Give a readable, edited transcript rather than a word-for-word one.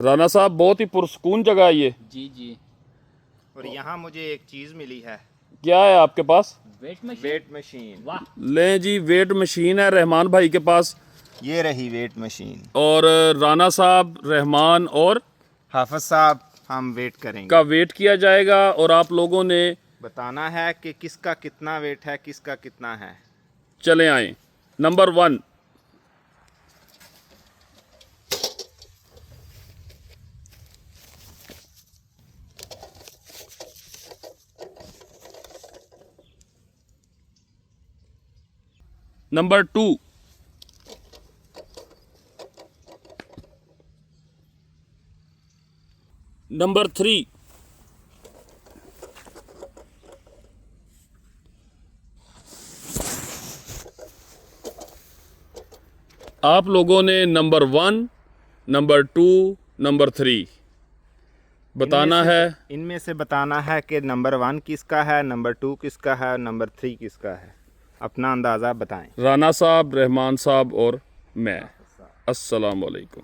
राना साहब बहुत ही पुरसकून जगह है ये। जी जी। और यहाँ मुझे एक चीज़ मिली है, क्या है आपके पास? Weight machine. वाह। लें जी, वेट मशीन है रहमान भाई के पास। ये रही वेट मशीन। और राना साहब, रहमान और हाफिज साहब हम वेट करेंगे। का वेट किया जाएगा और आप लोगों ने बताना है कि किसका कितना वेट है, किसका कितना है। चले आए। नंबर 1, नंबर 2, नंबर 3, आप लोगों ने नंबर 1, नंबर 2, नंबर 3 बताना है। इनमें से बताना है कि नंबर 1 किसका है, नंबर 2 किसका है, नंबर 3 किसका है। अपना अंदाज़ा बताएं। राना साहब, रहमान साहब और मैं। अस्सलाम वालेकुम।